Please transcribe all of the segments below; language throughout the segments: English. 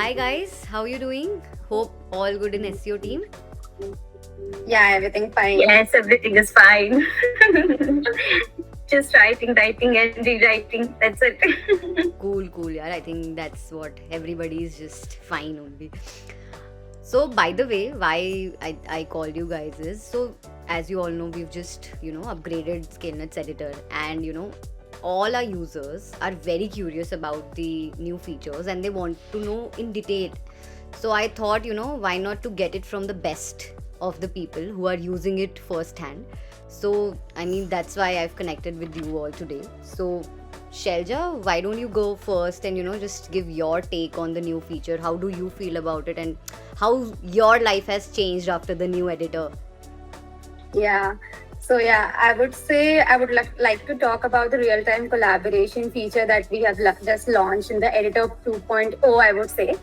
Hi guys, how you doing? Hope all good in SEO team. Yeah, everything fine. Yes, everything is fine. Just writing, and rewriting. That's it. Cool, yeah. I think that's what everybody is just fine only. So, by the way, why I called you guys is as you all know, we've just upgraded ScaleNet's editor, and all our users are very curious about the new features and they want to know in detail. So I thought, why not to get it from the best of the people who are using it firsthand. So I mean that's why I've connected with you all today. So Shelja, why don't you go first and just give your take on the new feature? How do you feel about it and how your life has changed after the new editor? Yeah. So yeah, I would say I would like to talk about the real-time collaboration feature that we have just launched in the Editor 2.0, I would say.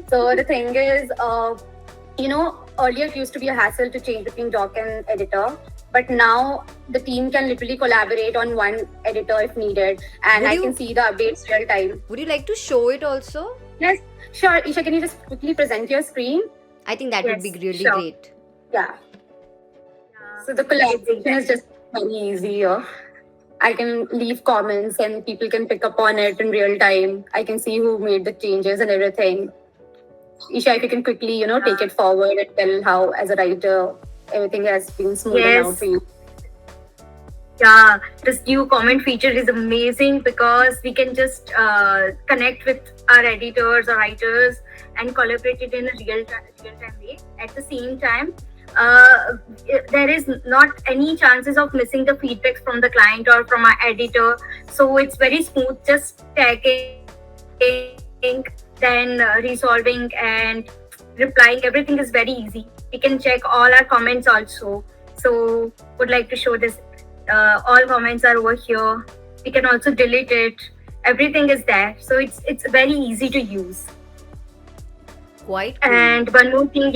So the thing is, earlier it used to be a hassle to change between doc and editor, but now the team can literally collaborate on one editor if needed, and I can see the updates real time. Would you like to show it also? Yes, sure. Isha, can you just quickly present your screen? I think that would be really sure. great. Yeah. So the collaboration is just very easy here. I can leave comments and people can pick up on it in real time. I can see who made the changes and everything. Isha, if you can quickly, take it forward and tell how, as a writer, everything has been smoothened out for you. Yeah, this new comment feature is amazing because we can just connect with our editors or writers and collaborate it in a real-time way. At the same time, there is not any chances of missing the feedbacks from the client or from our editor. So it's very smooth, just tagging, then resolving and replying. Everything is very easy. We can check all our comments also. So would like to show this. All comments are over here. We can also delete it. Everything is there. So it's very easy to use. Quite cool. And one more thing,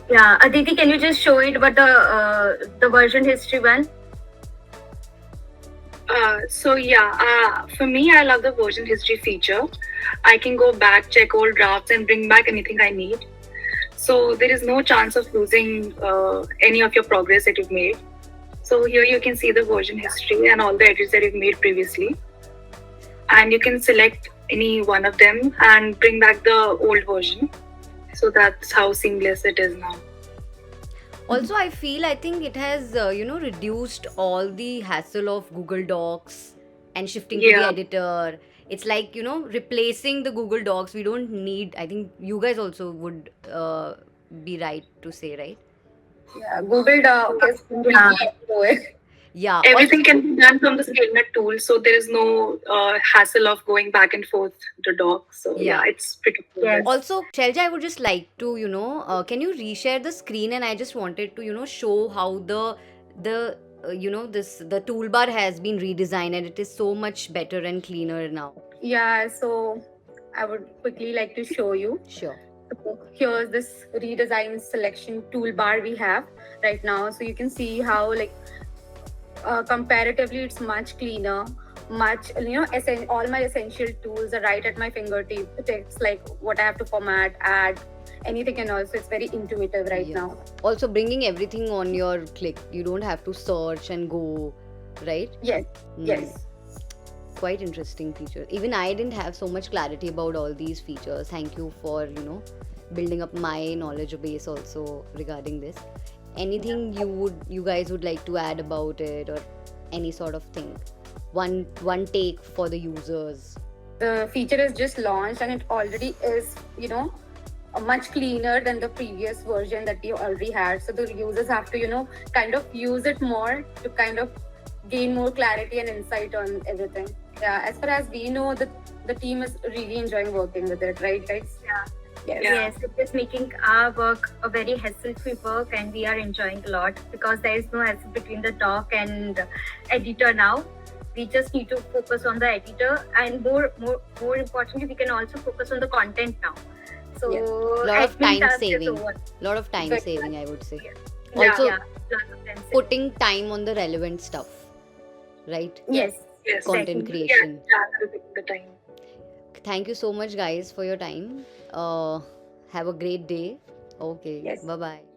Aditi, can you just show it about the version history one? For me, I love the version history feature. I can go back, check old drafts, and bring back anything I need. So there is no chance of losing any of your progress that you've made. So here you can see the version history and all the edits that you've made previously. And you can select any one of them and bring back the old version. So that's how seamless it is now. Also, I think it has, reduced all the hassle of Google Docs and shifting to the editor. It's like, replacing the Google Docs. We don't need, I think you guys also would be right to say, right? Yeah, Google Doc is completely Yeah. Everything can be done from the ScaleNet tool, so there is no hassle of going back and forth to doc. So yeah, it's pretty cool. Yes. Also, Shelja, I would just like to, can you reshare the screen? And I just wanted to, show how the toolbar has been redesigned and it is so much better and cleaner now. Yeah, so I would quickly like to show you. Sure. So here's this redesigned selection toolbar we have right now. So you can see how comparatively it's much cleaner, much all my essential tools are right at my fingertips, like what I have to format, add, anything, and also it's very intuitive right now. Also bringing everything on your click. You don't have to search and go, right? Yes. Yes. Quite interesting feature. Even I didn't have so much clarity about all these features. Thank you for building up my knowledge base also regarding this. Anything you guys would like to add about it, or any sort of thing? One take for the users. The feature is just launched and it already is much cleaner than the previous version that we already had. So the users have to kind of use it more to kind of gain more clarity and insight on everything. Yeah, as far as we know, the team is really enjoying working with it, right guys? Yes, it is making our work a very hassle-free work, and we are enjoying a lot because there is no hassle between the doc and editor now. We just need to focus on the editor, and more importantly, we can also focus on the content now. So lot of time saving, I would say. Also putting time on the relevant stuff, right? Yes. Content creation. The time. thank you so much, guys, for your time. Have a great day. Okay. Yes. Bye bye.